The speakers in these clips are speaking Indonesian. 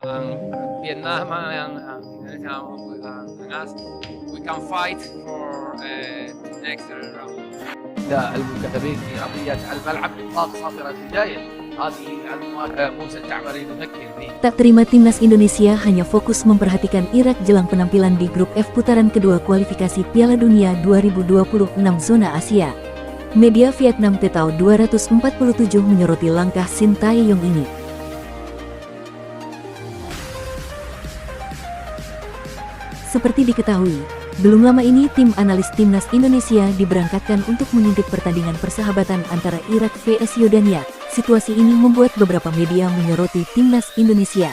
ang Vietnam yang we can fight for next round. المنتخبين في أرضية الملعب نقاط صافرة البداية هذه موسى الجعفري نفكر فيه. Tak terima timnas Indonesia hanya fokus memperhatikan Irak jelang penampilan di grup F putaran kedua kualifikasi Piala Dunia 2026 zona Asia. Media Vietnam Tetao 247 menyoroti langkah Shin Tae-yong ini. Seperti diketahui, belum lama ini tim analis timnas Indonesia diberangkatkan untuk mengintip pertandingan persahabatan antara Irak vs Yordania. Situasi ini membuat beberapa media menyoroti timnas Indonesia.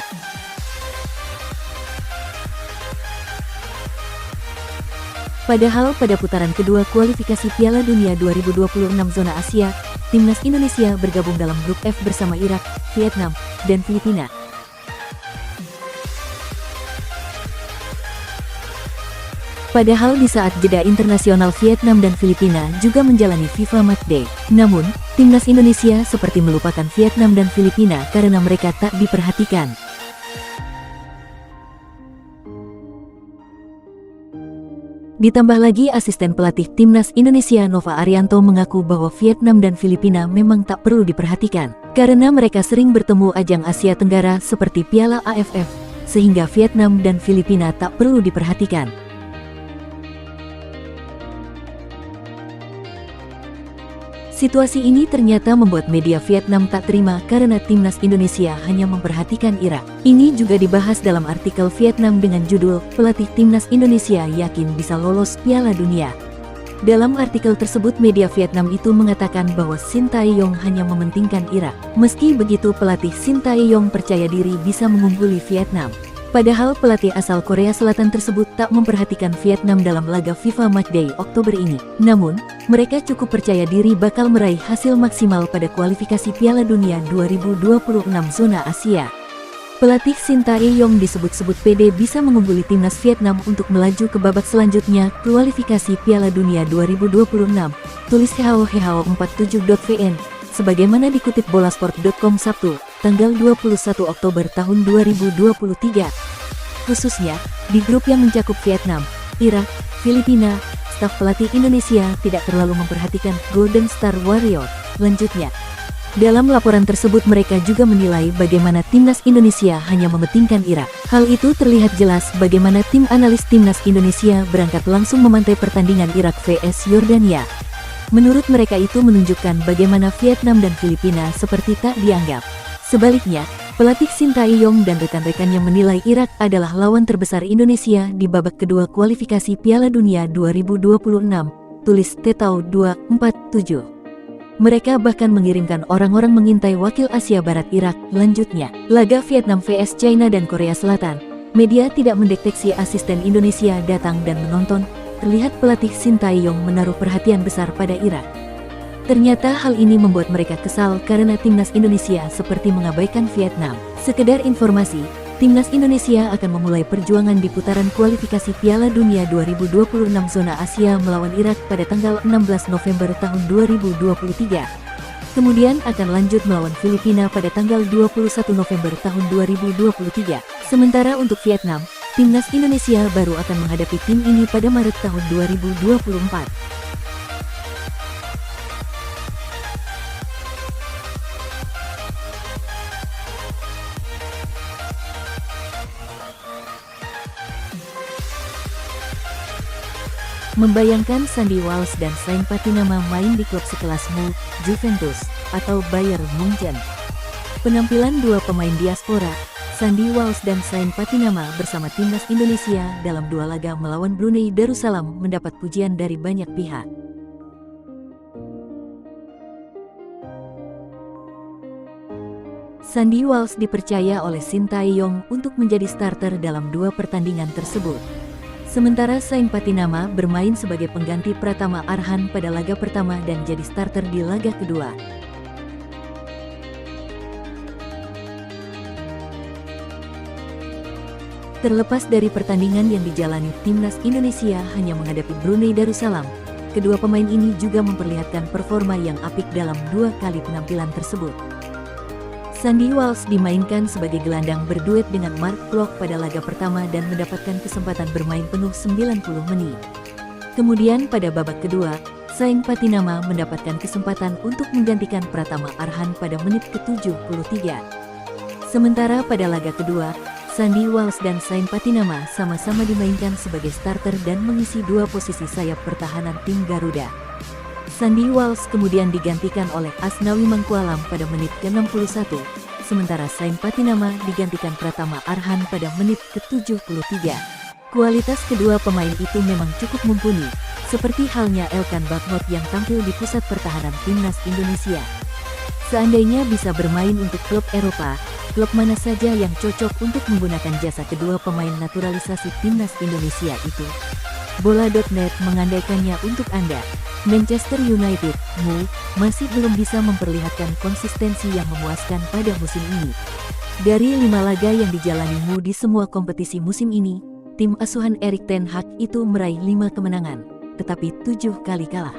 Padahal pada putaran kedua kualifikasi Piala Dunia 2026 zona Asia, timnas Indonesia bergabung dalam grup F bersama Irak, Vietnam, dan Filipina. Padahal di saat jeda internasional Vietnam dan Filipina juga menjalani FIFA Matchday. Namun, timnas Indonesia seperti melupakan Vietnam dan Filipina karena mereka tak diperhatikan. Ditambah lagi asisten pelatih timnas Indonesia Nova Arianto mengaku bahwa Vietnam dan Filipina memang tak perlu diperhatikan karena mereka sering bertemu ajang Asia Tenggara seperti Piala AFF, sehingga Vietnam dan Filipina tak perlu diperhatikan. Situasi ini ternyata membuat media Vietnam tak terima karena timnas Indonesia hanya memperhatikan Irak. Ini juga dibahas dalam artikel Vietnam dengan judul "Pelatih Timnas Indonesia Yakin Bisa Lolos Piala Dunia". Dalam artikel tersebut media Vietnam itu mengatakan bahwa Shin Tae-yong hanya mementingkan Irak. Meski begitu pelatih Shin Tae-yong percaya diri bisa mengungguli Vietnam. Padahal pelatih asal Korea Selatan tersebut tak memperhatikan Vietnam dalam laga FIFA Matchday Oktober ini. Namun, mereka cukup percaya diri bakal meraih hasil maksimal pada kualifikasi Piala Dunia 2026 zona Asia. Pelatih Shin Tae-yong disebut-sebut pede bisa mengungguli timnas Vietnam untuk melaju ke babak selanjutnya kualifikasi Piala Dunia 2026, tulis hao47.vn. Sebagaimana dikutip bolasport.com Sabtu, tanggal 21 Oktober tahun 2023. Khususnya, di grup yang mencakup Vietnam, Irak, Filipina, staf pelatih Indonesia tidak terlalu memperhatikan Golden Star Warrior. Lanjutnya, dalam laporan tersebut mereka juga menilai bagaimana timnas Indonesia hanya mementingkan Irak. Hal itu terlihat jelas bagaimana tim analis timnas Indonesia berangkat langsung memantau pertandingan Irak vs Yordania. Menurut mereka itu menunjukkan bagaimana Vietnam dan Filipina seperti tak dianggap. Sebaliknya, pelatih Shin Tae-yong dan rekan-rekannya menilai Irak adalah lawan terbesar Indonesia di babak kedua kualifikasi Piala Dunia 2026, tulis Tetao 247. Mereka bahkan mengirimkan orang-orang mengintai wakil Asia Barat Irak. Lanjutnya, laga Vietnam vs China dan Korea Selatan, media tidak mendeteksi asisten Indonesia datang dan menonton. Terlihat pelatih Shin Tae-yong menaruh perhatian besar pada Irak. Ternyata hal ini membuat mereka kesal karena timnas Indonesia seperti mengabaikan Vietnam. Sekedar informasi, timnas Indonesia akan memulai perjuangan di putaran kualifikasi Piala Dunia 2026 zona Asia melawan Irak pada tanggal 16 November tahun 2023. Kemudian akan lanjut melawan Filipina pada tanggal 21 November tahun 2023. Sementara untuk Vietnam, timnas Indonesia baru akan menghadapi tim ini pada Maret tahun 2024. Membayangkan Sandy Walsh dan Sain Patinama main di klub sekelas MU, Juventus, atau Bayern Munchen. Penampilan dua pemain diaspora, Sandy Walsh dan Sain Patinama bersama timnas Indonesia dalam dua laga melawan Brunei Darussalam mendapat pujian dari banyak pihak. Sandy Walsh dipercaya oleh Shin Tae-yong untuk menjadi starter dalam dua pertandingan tersebut. Sementara Sain Patinama bermain sebagai pengganti Pratama Arhan pada laga pertama dan jadi starter di laga kedua. Terlepas dari pertandingan yang dijalani timnas Indonesia hanya menghadapi Brunei Darussalam, kedua pemain ini juga memperlihatkan performa yang apik dalam dua kali penampilan tersebut. Sandy Walsh dimainkan sebagai gelandang berduet dengan Mark Klok pada laga pertama dan mendapatkan kesempatan bermain penuh 90 menit. Kemudian pada babak kedua, Saing Patinama mendapatkan kesempatan untuk menggantikan Pratama Arhan pada menit ke-73. Sementara pada laga kedua, Sandy Walsh dan Saing Patinama sama-sama dimainkan sebagai starter dan mengisi dua posisi sayap pertahanan tim Garuda. Sandy Walsh kemudian digantikan oleh Asnawi Mangkualam pada menit ke-61, sementara Saing Patinama digantikan Pratama Arhan pada menit ke-73. Kualitas kedua pemain itu memang cukup mumpuni, seperti halnya Elkan Bagnot yang tampil di pusat pertahanan timnas Indonesia. Seandainya bisa bermain untuk klub Eropa, klub mana saja yang cocok untuk menggunakan jasa kedua pemain naturalisasi timnas Indonesia itu? Bola.net mengandaikannya untuk Anda. Manchester United, MU, masih belum bisa memperlihatkan konsistensi yang memuaskan pada musim ini. Dari 5 laga yang dijalani MU di semua kompetisi musim ini, tim asuhan Erik ten Hag itu meraih 5 kemenangan, tetapi 7 kali kalah.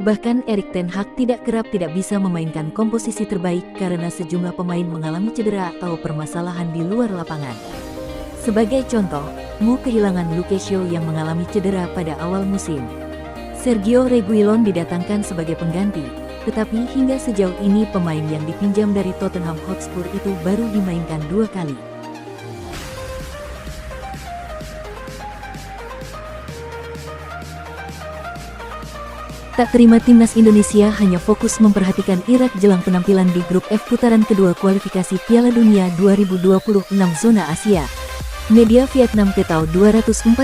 Bahkan Erik ten Hag tidak bisa memainkan komposisi terbaik karena sejumlah pemain mengalami cedera atau permasalahan di luar lapangan. Sebagai contoh, MU kehilangan Luke Shaw yang mengalami cedera pada awal musim. Sergio Reguilon didatangkan sebagai pengganti, tetapi hingga sejauh ini pemain yang dipinjam dari Tottenham Hotspur itu baru dimainkan 2 kali. Tak terima timnas Indonesia hanya fokus memperhatikan Irak jelang penampilan di grup F putaran kedua kualifikasi Piala Dunia 2026 zona Asia. Media Vietnam Tetao 247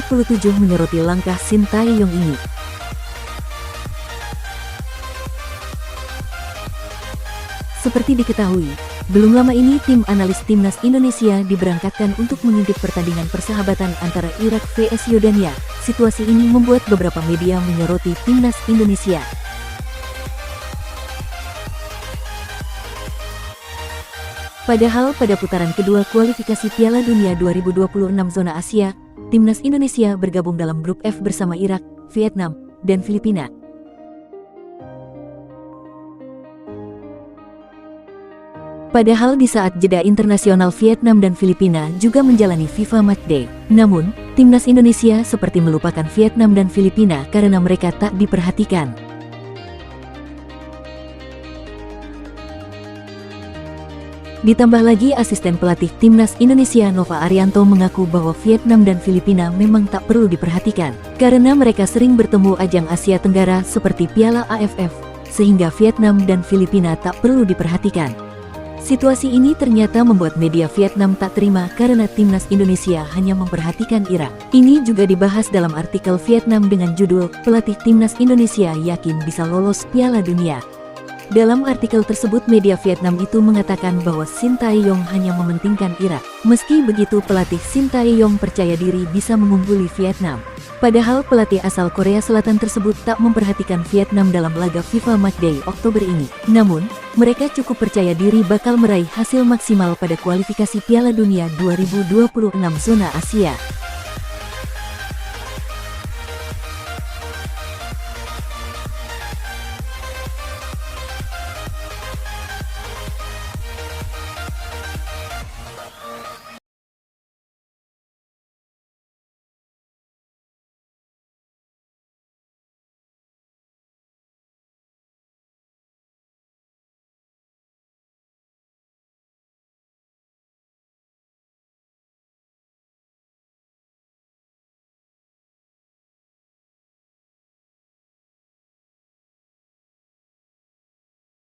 menyoroti langkah Shin Tae-yong ini. Seperti diketahui, belum lama ini tim analis timnas Indonesia diberangkatkan untuk mengintip pertandingan persahabatan antara Irak vs Yordania. Situasi ini membuat beberapa media menyoroti timnas Indonesia. Padahal pada putaran kedua kualifikasi Piala Dunia 2026 zona Asia, timnas Indonesia bergabung dalam grup F bersama Irak, Vietnam, dan Filipina. Padahal di saat jeda internasional Vietnam dan Filipina juga menjalani FIFA Matchday. Namun, timnas Indonesia seperti melupakan Vietnam dan Filipina karena mereka tak diperhatikan. Ditambah lagi asisten pelatih timnas Indonesia Nova Arianto mengaku bahwa Vietnam dan Filipina memang tak perlu diperhatikan karena mereka sering bertemu ajang Asia Tenggara seperti Piala AFF, sehingga Vietnam dan Filipina tak perlu diperhatikan. Situasi ini ternyata membuat media Vietnam tak terima karena timnas Indonesia hanya memperhatikan Irak. Ini juga dibahas dalam artikel Vietnam dengan judul "Pelatih Timnas Indonesia Yakin Bisa Lolos Piala Dunia". Dalam artikel tersebut media Vietnam itu mengatakan bahwa Shin Tae-yong hanya mementingkan Irak. Meski begitu pelatih Shin Tae-yong percaya diri bisa mengungguli Vietnam. Padahal pelatih asal Korea Selatan tersebut tak memperhatikan Vietnam dalam laga FIFA Matchday Oktober ini. Namun, mereka cukup percaya diri bakal meraih hasil maksimal pada kualifikasi Piala Dunia 2026 zona Asia.